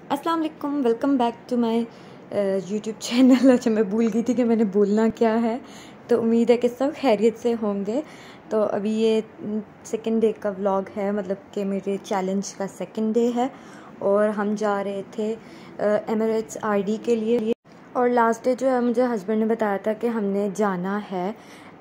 अस्सलाम वालेकुम, welcome back to my YouTube channel. अच्छा, मैं भूल गई थी कि मैंने बोलना क्या है। तो उम्मीद है कि सब खैरियत से होंगे। तो अभी ये सेकंड डे का व्लॉग है, मतलब कि मेरे चैलेंज का सेकंड डे है और हम जा रहे थे एमिरेट्स आईडी के लिए। और लास्ट डे जो है मुझे हस्बैंड ने बताया था कि हमने जाना है,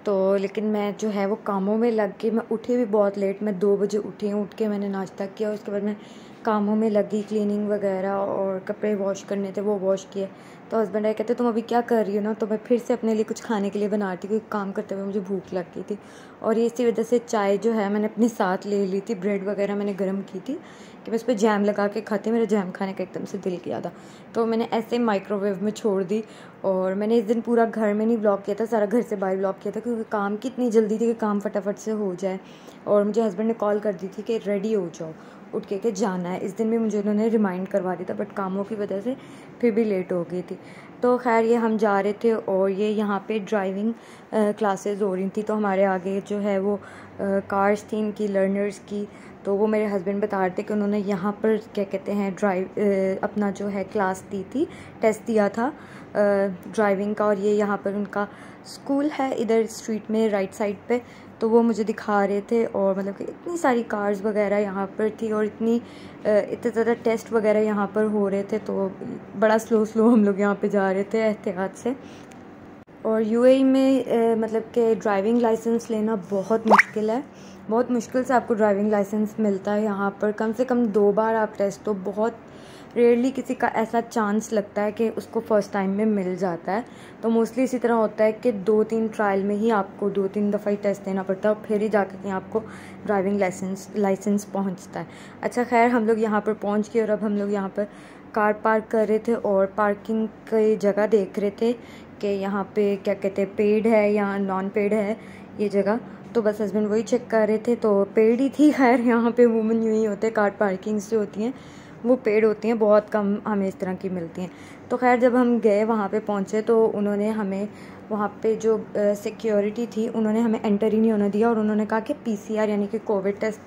तो लेकिन मैं जो है वो कामों में लग गई। मैं उठी भी बहुत लेट, मैं 2 बजे उठी हूँ। उठ के मैंने नाश्ता किया, उसके बाद मैं कामों में लगी, क्लीनिंग वगैरह और कपड़े वॉश करने थे वो वॉश किए। तो हस्बैंड आए, कहते तुम अभी क्या कर रही हो ना। तो मैं फिर से अपने लिए कुछ खाने के लिए बना रही थी, क्योंकि काम करते हुए मुझे भूख लग गई थी। और ये इसी वजह से चाय जो है मैंने अपने साथ ले ली थी, ब्रेड वगैरह मैंने गर्म की थी कि मैं उस पर जैम लगा के खाती। मेरा जैम खाने का एकदम से दिल किया था, तो मैंने ऐसे माइक्रोवेव में छोड़ दी। और मैंने इस दिन पूरा घर में नहीं ब्लॉग किया था, सारा घर से बाहर ब्लॉग किया था, क्योंकि काम की इतनी जल्दी थी कि काम फटाफट से हो जाए। और मुझे हस्बैंड ने कॉल कर दी थी कि रेडी हो जाओ, उठ के जाना है। इस दिन भी मुझे उन्होंने रिमाइंड करवा दिया था, बट कामों की वजह से फिर भी लेट हो गई थी। तो खैर ये हम जा रहे थे और ये यहाँ पे ड्राइविंग क्लासेस हो रही थी। तो हमारे आगे जो है वो कार्स थी इनकी, लर्नर्स की। तो वो मेरे हस्बैंड बता रहे थे कि उन्होंने यहाँ पर क्या कहते हैं अपना जो है क्लास दी थी, टेस्ट दिया था ड्राइविंग का। और ये यहाँ पर उनका स्कूल है, इधर स्ट्रीट में राइट साइड पे। तो वो मुझे दिखा रहे थे, और मतलब कि इतनी सारी कार्स वगैरह यहाँ पर थी और इतने ज़्यादा टेस्ट वगैरह यहाँ पर हो रहे थे। तो बड़ा स्लो हम लोग यहाँ पे जा रहे थे एहतियात से। और यूएई में मतलब कि ड्राइविंग लाइसेंस लेना बहुत मुश्किल है, बहुत मुश्किल से आपको ड्राइविंग लाइसेंस मिलता है यहाँ पर। कम से कम 2 बार आप टेस्ट, तो बहुत रेयरली किसी का ऐसा चांस लगता है कि उसको फ़र्स्ट टाइम में मिल जाता है। तो मोस्टली इसी तरह होता है कि 2-3 ट्रायल में ही आपको 2-3 दफ़ा ही टेस्ट देना पड़ता है, और फिर ही जाकर के आपको ड्राइविंग लाइसेंस पहुँचता है। अच्छा खैर, हम लोग यहाँ पर पहुँच गए और अब हम लोग यहाँ पर कार पार्क कर रहे थे और पार्किंग की जगह देख रहे थे कि यहाँ पे क्या कहते हैं, पेड है या नॉन पेड है ये जगह। तो बस हस्बैंड वही चेक कर रहे थे, तो पेड ही थी। खैर यहाँ पे वुमेन यूँ ही होते हैं, कार पार्किंग्स जो होती हैं वो पेड होती हैं, बहुत कम हमें इस तरह की मिलती हैं। तो खैर जब हम गए वहाँ पे पहुँचे, तो उन्होंने हमें वहाँ पे जो सिक्योरिटी थी, उन्होंने हमें एंटर ही नहीं होने दिया। और उन्होंने कहा कि पीसीआर यानी कि कोविड टेस्ट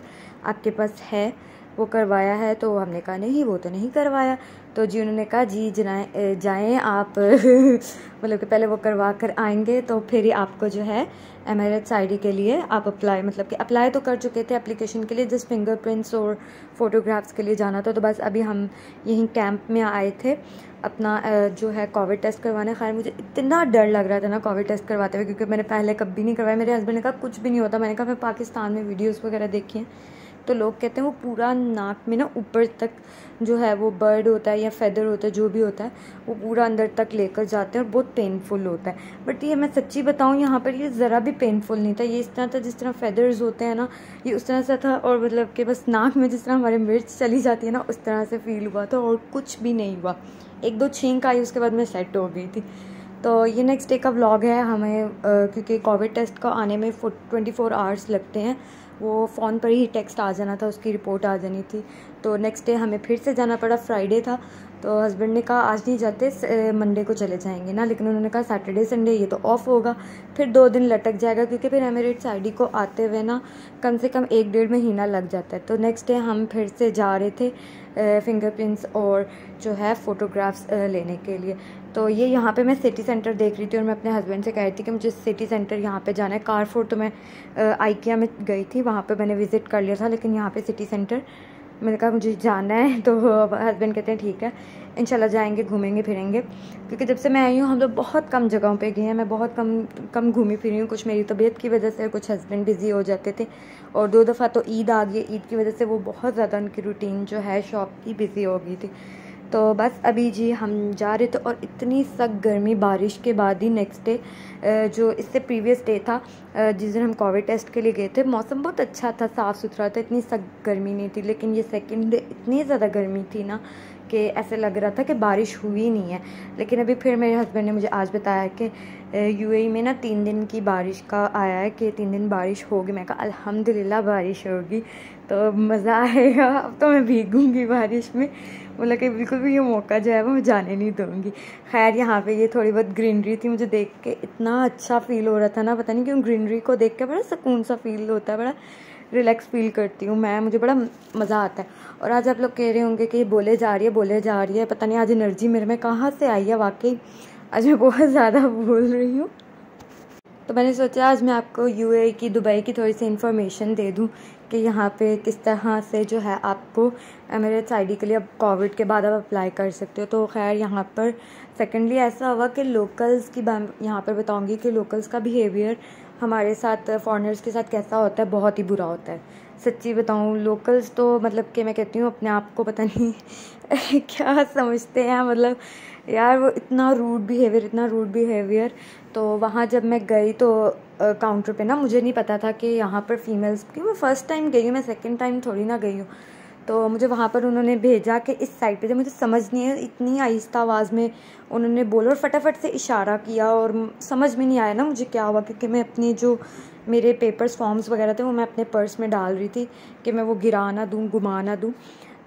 आपके पास है, वो करवाया है। तो हमने कहा नहीं, वो तो नहीं करवाया। तो जी उन्होंने कहा जी जाएँ आप मतलब कि पहले वो करवा कर आएंगे, तो फिर ही आपको जो है एमिरेट्स आईडी के लिए आप अप्लाई, मतलब कि अप्लाई तो कर चुके थे एप्लीकेशन के लिए, जस्ट फिंगरप्रिंट्स और फोटोग्राफ्स के लिए जाना था। तो बस अभी हम यहीं कैंप में आए थे अपना जो है कोविड टेस्ट करवाने। खैर मुझे इतना डर लग रहा था ना कोविड टेस्ट करवाते हुए, क्योंकि मैंने पहले कभी नहीं करवाया। मेरे हस्बैंड ने कहा कुछ भी नहीं होता। मैंने कहा मैं पाकिस्तान में वीडियोज़ वगैरह देखी हैं, तो लोग कहते हैं वो पूरा नाक में ना ऊपर तक जो है वो बर्ड होता है या फेदर होता है, जो भी होता है, वो पूरा अंदर तक लेकर जाते हैं और बहुत पेनफुल होता है। बट ये मैं सच्ची बताऊँ, यहाँ पर ये ज़रा भी पेनफुल नहीं था। ये इस तरह था जिस तरह फेदर्स होते हैं ना, ये उस तरह से था। और मतलब कि बस नाक में जिस तरह हमारे मिर्च चली जाती है ना, उस तरह से फील हुआ था, और कुछ भी नहीं हुआ। 1-2 छींक आई, उसके बाद मैं सेट हो गई थी। तो ये नेक्स्ट डे का व्लॉग है हमें क्योंकि कोविड टेस्ट का आने में 24 आवर्स लगते हैं। वो फ़ोन पर ही टेक्स्ट आ जाना था, उसकी रिपोर्ट आ जानी थी। तो नेक्स्ट डे हमें फिर से जाना पड़ा, फ्राइडे था। तो हस्बैंड ने कहा आज नहीं जाते, मंडे को चले जाएंगे ना। लेकिन उन्होंने कहा सैटरडे संडे ये तो ऑफ होगा, फिर 2 दिन लटक जाएगा, क्योंकि फिर एमिरेट्स आईडी को आते हुए ना कम से कम 1-1.5 महीना लग जाता है। तो नेक्स्ट डे हम फिर से जा रहे थे फिंगरप्रिंट्स और जो है फ़ोटोग्राफ्स लेने के लिए। तो ये यहाँ पे मैं सिटी सेंटर देख रही थी, और मैं अपने हस्बैंड से कह रही थी कि मुझे सिटी सेंटर यहाँ पे जाना है। कारफोर तो मैं आइकिया में गई थी, वहाँ पे मैंने विज़िट कर लिया था, लेकिन यहाँ पे सिटी सेंटर मैंने कहा मुझे जाना है। तो हस्बैंड कहते हैं ठीक है, इंशाल्लाह जाएंगे, घूमेंगे फिरेंगे। क्योंकि जब से मैं आई हूँ हम लोग बहुत कम जगहों पे गए हैं, मैं बहुत कम घूमी फिरी हूँ। कुछ मेरी तबीयत की वजह से, कुछ हस्बैंड बिज़ी हो जाते थे, और 2 दफ़ा तो ईद आ गई। ईद की वजह से वो बहुत ज़्यादा उनकी रूटीन जो है शॉप की बिज़ी हो गई थी। तो बस अभी जी हम जा रहे थे, और इतनी सख्त गर्मी, बारिश के बाद ही नेक्स्ट डे जो इससे प्रीवियस डे था जिस दिन हम कोविड टेस्ट के लिए गए थे, मौसम बहुत अच्छा था, साफ़ सुथरा था, इतनी सख्त गर्मी नहीं थी। लेकिन ये सेकंड डे इतनी ज़्यादा गर्मी थी ना कि ऐसे लग रहा था कि बारिश हुई नहीं है। लेकिन अभी फिर मेरे हस्बैंड ने मुझे आज बताया कि यूएई में ना 3 दिन की बारिश का आया है, कि 3 दिन बारिश होगी। मैं कहा अल्हम्दुलिल्लाह बारिश होगी तो मज़ा आएगा, अब तो मैं भीगूंगी बारिश में। बोला कि बिल्कुल भी ये मौका जो है वो मैं जाने नहीं दूँगी। खैर यहाँ पे ये थोड़ी बहुत ग्रीनरी थी, मुझे देख के इतना अच्छा फ़ील हो रहा था ना, पता नहीं क्यों ग्रीनरी को देख के बड़ा सुकून सा फील होता है, बड़ा रिलैक्स फील करती हूँ मैं, मुझे बड़ा मज़ा आता है। और आज आप लोग कह रहे होंगे कि बोले जा रही है, पता नहीं आज एनर्जी मेरे में कहाँ से आई है। वाकई आज मैं बहुत ज़्यादा बोल रही हूँ। तो मैंने सोचा आज मैं आपको यूएई की, दुबई की थोड़ी सी इन्फॉर्मेशन दे दूँ कि यहाँ पे किस तरह से जो है आपको एमिरेट्स आईडी के लिए अब कोविड के बाद आप अप्लाई कर सकते हो। तो खैर यहाँ पर सेकेंडली ऐसा हुआ कि लोकल्स की यहाँ पर बताऊँगी कि लोकल्स का बिहेवियर हमारे साथ फॉरेनर्स के साथ कैसा होता है, बहुत ही बुरा होता है। सच्ची बताऊँ, लोकल्स तो मतलब कि मैं कहती हूँ अपने आप को पता नहीं क्या समझते हैं, मतलब यार वो इतना रूड बिहेवियर। तो वहाँ जब मैं गई तो काउंटर पे ना, मुझे नहीं पता था कि यहाँ पर फीमेल्स, क्योंकि मैं फ़र्स्ट टाइम गई हूँ, मैं सेकंड टाइम थोड़ी ना गई हूँ। तो मुझे वहाँ पर उन्होंने भेजा कि इस साइड पे, जब मुझे समझ नहीं है, इतनी आहिस्ता आवाज़ में उन्होंने बोला और फटाफट से इशारा किया और समझ में नहीं आया ना मुझे क्या हुआ, क्योंकि मैं अपनी जो मेरे पेपर्स फॉर्म्स वगैरह थे वो मैं अपने पर्स में डाल रही थी कि मैं वो गिरा ना दूँ, घुमा ना दूँ।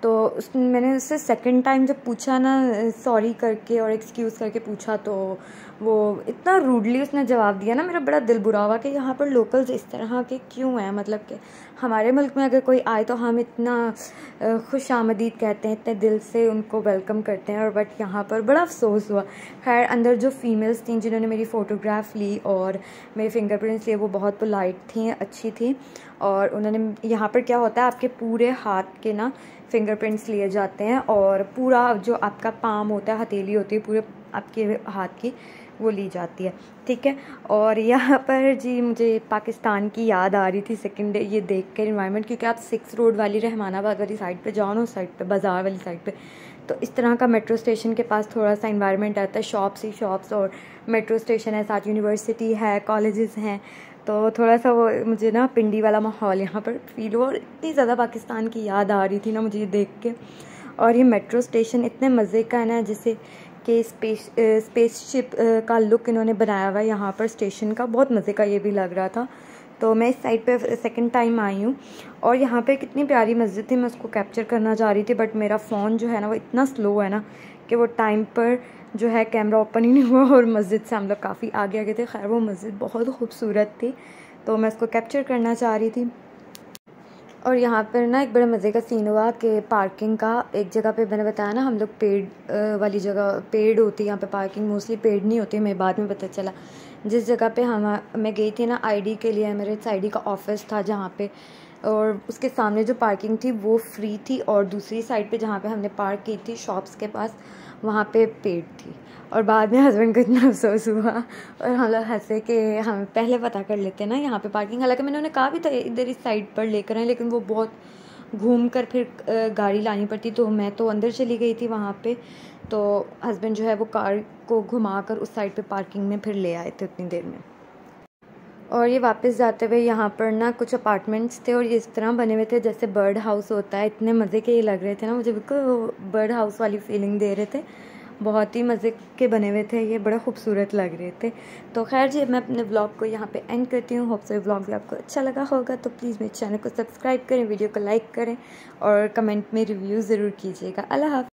तो मैंने उससे सेकंड टाइम जब पूछा ना, सॉरी करके और एक्सक्यूज़ करके पूछा, तो वो इतना रूडली उसने जवाब दिया ना, मेरा बड़ा दिल बुरा हुआ कि यहाँ पर लोकल्स इस तरह के क्यों हैं। मतलब कि हमारे मुल्क में अगर कोई आए तो हम इतना खुश आमदीद कहते हैं, इतने दिल से उनको वेलकम करते हैं, और बट यहाँ पर बड़ा अफसोस हुआ। खैर अंदर जो फीमेल्स थी जिन्होंने मेरी फ़ोटोग्राफ ली और मेरे फिंगरप्रिंट्स लिए, वो बहुत पोलाइट थी, अच्छी थी। और उन्होंने, यहाँ पर क्या होता है, आपके पूरे हाथ के ना फिंगरप्रिंट्स लिए जाते हैं और पूरा जो आपका पाम होता है, हथेली होती है पूरे आपके हाथ की, वो ली जाती है, ठीक है। और यहाँ पर जी मुझे पाकिस्तान की याद आ रही थी सेकंड डे ये देख कर इन्वायरमेंट, क्योंकि आप 6 रोड वाली रहमानाबाद वाली साइड पे जाओ ना, उस साइड पे बाज़ार वाली साइड पे, तो इस तरह का मेट्रो स्टेशन के पास थोड़ा सा इन्वायरमेंट आता है, शॉप्स ही शॉप्स, और मेट्रो स्टेशन है, साथ यूनिवर्सिटी है, कॉलेजेस हैं। तो थोड़ा सा वो मुझे ना पिंडी वाला माहौल यहाँ पर फील हुआ और इतनी ज़्यादा पाकिस्तान की याद आ रही थी ना मुझे ये देख के। और ये मेट्रो स्टेशन इतने मज़े का है ना, जैसे कि स्पेसशिप का लुक इन्होंने बनाया हुआ है यहाँ पर स्टेशन का, बहुत मज़े का ये भी लग रहा था। तो मैं इस साइड पे सेकंड टाइम आई हूँ और यहाँ पे कितनी प्यारी मस्जिद थी, मैं उसको कैप्चर करना चाह रही थी, बट मेरा फ़ोन जो है ना वो इतना स्लो है ना कि वो टाइम पर जो है कैमरा ओपन ही नहीं हुआ और मस्जिद से हम लोग काफ़ी आगे थे। खैर वो मस्जिद बहुत खूबसूरत थी, तो मैं उसको कैप्चर करना चाह रही थी। और यहाँ पर ना एक बड़ा मज़े का सीन हुआ कि पार्किंग का, एक जगह पे मैंने बताया ना हम लोग पेड़ वाली जगह, पेड़ होती है यहाँ पे पार्किंग, मोस्टली पेड़ नहीं होती, मैं बाद में पता चला। जिस जगह पे मैं गई थी ना आईडी के लिए, मेरे आईडी का ऑफिस था जहाँ पे, और उसके सामने जो पार्किंग थी वो फ्री थी, और दूसरी साइड पे जहाँ पे हमने पार्क की थी शॉप्स के पास, वहाँ पे पेड़ थी। और बाद में हस्बैंड को इतना अफसोस हुआ और हम लोग हंसे कि हम पहले पता कर लेते ना यहाँ पे पार्किंग। हालांकि मैंने उन्हें कहा भी था इधर इस साइड पर लेकर आए, लेकिन वो बहुत घूम कर फिर गाड़ी लानी पड़ती, तो मैं तो अंदर चली गई थी वहाँ पे। तो हस्बैंड जो है वो कार को घुमा कर उस साइड पे पार्किंग में फिर ले आए थे उतनी देर में। और ये वापस जाते हुए यहाँ पर ना कुछ अपार्टमेंट्स थे और ये इस तरह बने हुए थे जैसे बर्ड हाउस होता है, इतने मज़े के ये लग रहे थे ना, मुझे बिल्कुल बर्ड हाउस वाली फीलिंग दे रहे थे, बहुत ही मज़े के बने हुए थे, ये बड़ा खूबसूरत लग रहे थे। तो खैर जी मैं अपने व्लॉग को यहाँ पे एंड करती हूँ। होप सो व्लॉग भी आपको अच्छा लगा होगा, तो प्लीज़ मेरे चैनल को सब्सक्राइब करें, वीडियो को लाइक करें और कमेंट में रिव्यू ज़रूर कीजिएगा। अल्लाह हाफ़िज़।